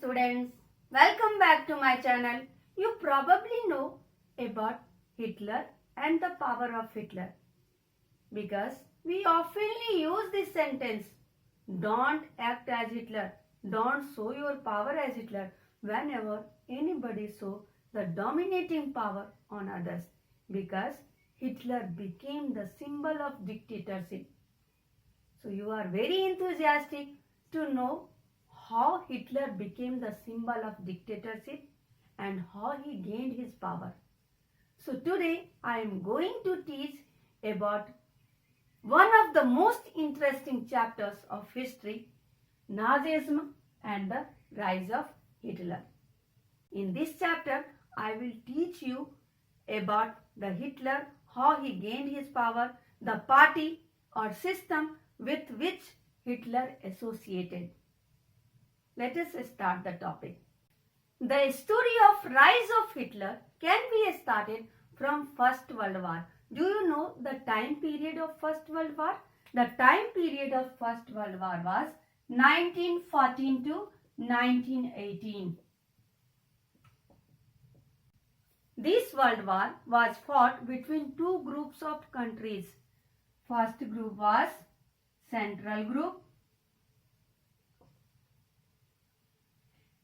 students, welcome back to my channel. You probably know about Hitler and the power of Hitler because we often use this sentence, don't act as Hitler, don't show your power as Hitler whenever anybody show the dominating power on others because Hitler became the symbol of dictatorship. So you are very enthusiastic to know how Hitler became the symbol of dictatorship and how he gained his power. So today I am going to teach about one of the most interesting chapters of history, Nazism and the rise of Hitler. In this chapter I will teach you about the Hitler, how he gained his power, the party or system with which Hitler associated. Let us start the topic. The story of rise of Hitler can be started from First World War. Do you know the time period of First World War? The time period of First World War was 1914 to 1918. This World War was fought between two groups of countries. First group was Central Group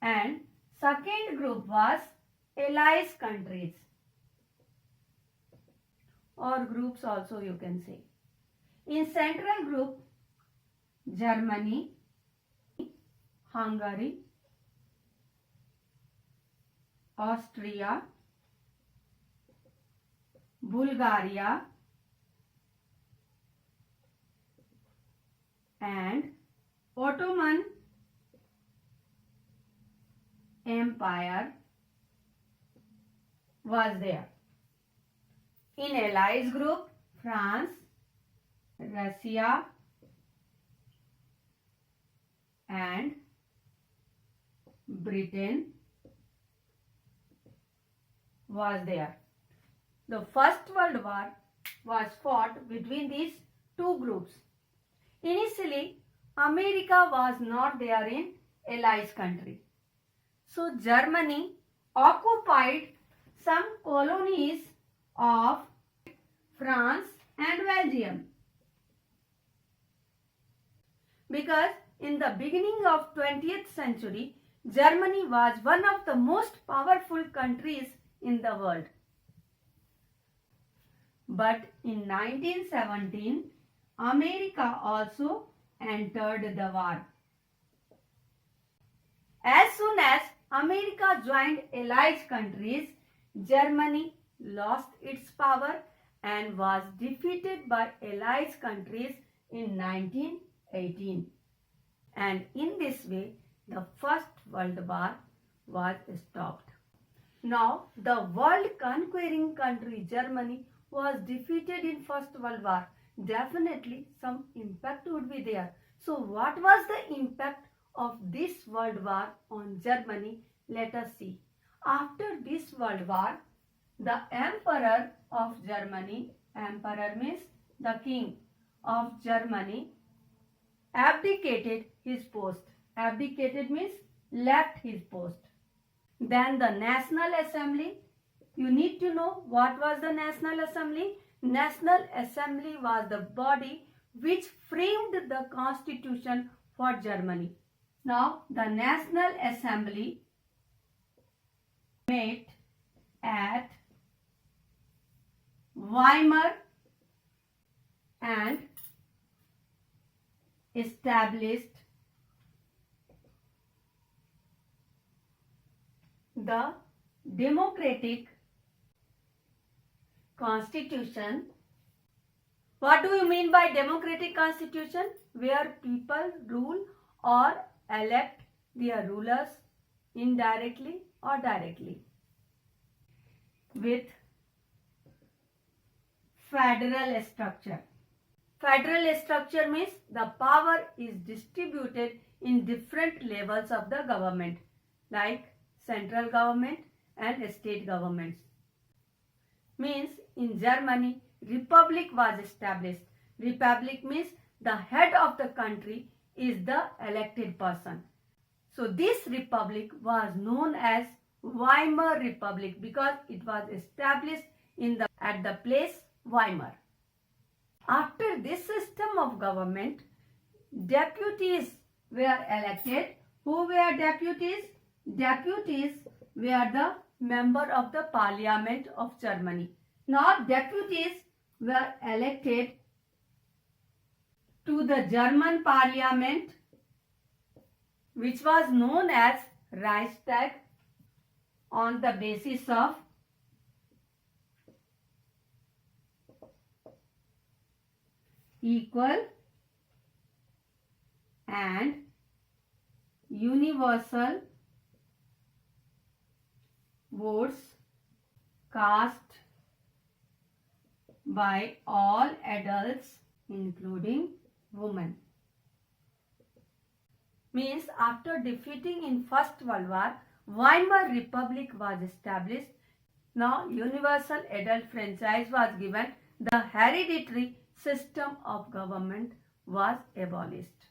and second group was Allies countries or groups also you can say. In Central Group, Germany, Hungary, Austria, Bulgaria and Ottoman Empire was there. In Allies group, France, Russia and Britain was there. The First World War was fought between these two groups. Initially, America was not there in Allies country. So Germany occupied some colonies of France and Belgium. Because in the beginning of 20th century, Germany was one of the most powerful countries in the world. But in 1917, America also entered the war. As soon as America joined Allied countries, Germany lost its power and was defeated by Allied countries in 1918. And in this way, the First World War was stopped. Now, the world conquering country Germany was defeated in First World War. Definitely some impact would be there. So what was the impact of this World War on Germany? Let us see. After this World War, the Emperor of Germany, Emperor means the King of Germany, abdicated his post. Abdicated means left his post. Then the National Assembly. You need to know what was the National Assembly. National Assembly was the body which framed the constitution for Germany. Now the National Assembly met at Weimar and established the democratic constitution. What do you mean by democratic constitution? Where people rule or elect their rulers indirectly or directly with federal structure. Federal structure means the power is distributed in different levels of the government like central government and state governments. Means in Germany, republic was established. Republic means the head of the country is the elected person. So this republic was known as Weimar Republic because it was established at the place Weimar. After this system of government, deputies were elected. Who were deputies? Deputies were the member of the parliament of Germany. Now deputies were elected to the German parliament, which was known as Reichstag, on the basis of equal and universal votes cast by all adults, including women. Means after defeating in First World War, Weimar Republic was established. Now universal adult franchise was given. The hereditary system of government was abolished.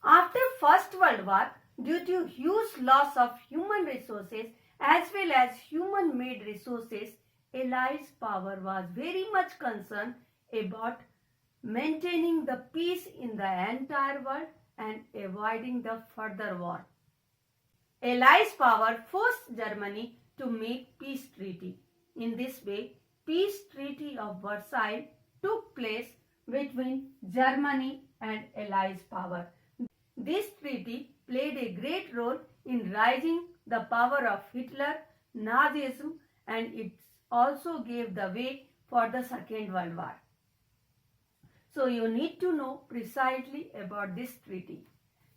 After First World War, due to huge loss of human resources as well as human-made resources, Allied power was very much concerned about maintaining the peace in the entire world and avoiding the further war. Allied power forced Germany to make peace treaty. In this way, Peace Treaty of Versailles took place between Germany and Allied power. This treaty played a great role in raising the power of Hitler, Nazism, and it also gave the way for the Second World War. So you need to know precisely about this treaty.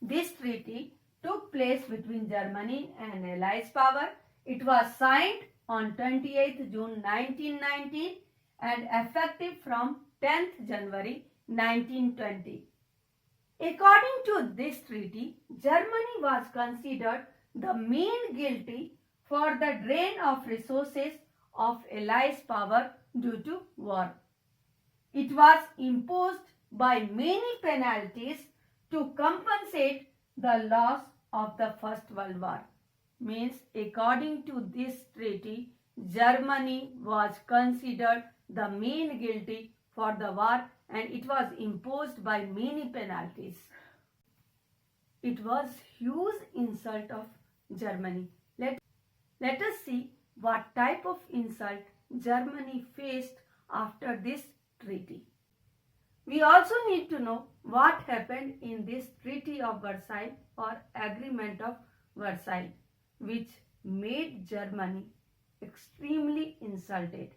This treaty took place between Germany and Allied power. It was signed on 28th June 1919 and effective from 10th January 1920. According to this treaty, Germany was considered the main guilty for the drain of resources of Allied power due to war. It was imposed by many penalties to compensate the loss of the First World War. Means according to this treaty, Germany was considered the main guilty for the war and it was imposed by many penalties. It was huge insult of Germany. Let us see what type of insult Germany faced after this treaty. We also need to know what happened in this Treaty of Versailles or Agreement of Versailles, which made Germany extremely insulted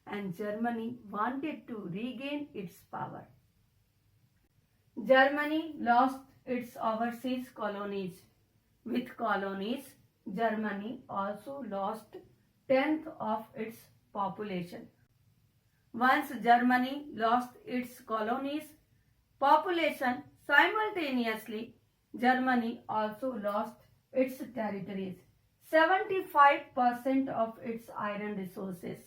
and Germany wanted to regain its power. Germany lost its overseas colonies. With colonies, Germany also lost 1/10 of its population. Once Germany lost its colonies, population, simultaneously, Germany also lost its territories, 75% of its iron resources,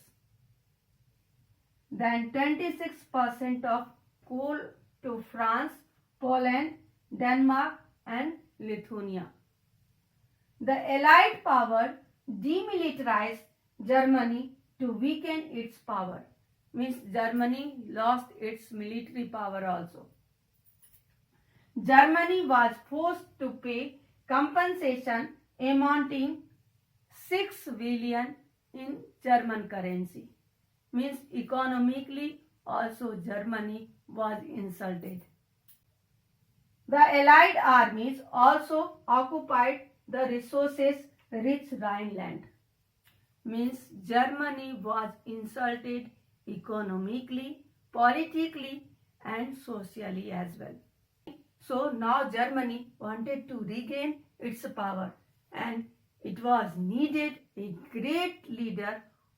then 26% of coal to France, Poland, Denmark and Lithuania. The Allied power demilitarized Germany to weaken its power. Means Germany lost its military power also. Germany was forced to pay compensation amounting 6 billion in German currency. Means economically also Germany was insulted. The Allied armies also occupied the resources rich Rhineland. Means Germany was insulted economically, politically and socially as well. So now Germany wanted to regain its power and it was needed a great leader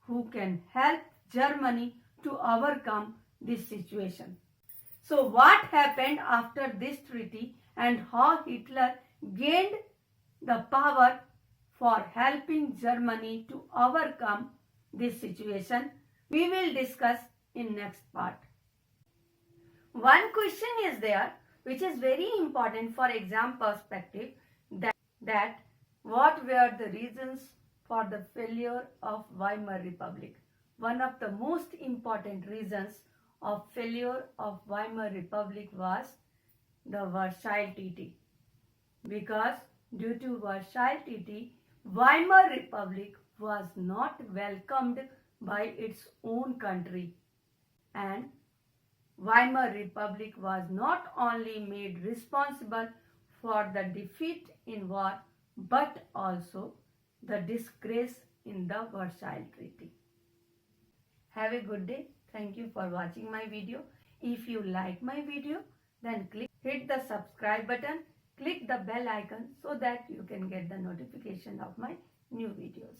who can help Germany to overcome this situation. So what happened after this treaty and how Hitler gained the power for helping Germany to overcome this situation, we will discuss in next part. One question is there which is very important for exam perspective, that what were the reasons for the failure of Weimar Republic. One of the most important reasons of failure of Weimar Republic was the Versailles Treaty. Because due to Versailles Treaty, Weimar Republic was not welcomed by its own country, and Weimar Republic was not only made responsible for the defeat in war but also the disgrace in the Versailles Treaty. Have a good day. Thank you for watching my video. If you like my video, then hit the subscribe button, click the bell icon so that you can get the notification of my new videos.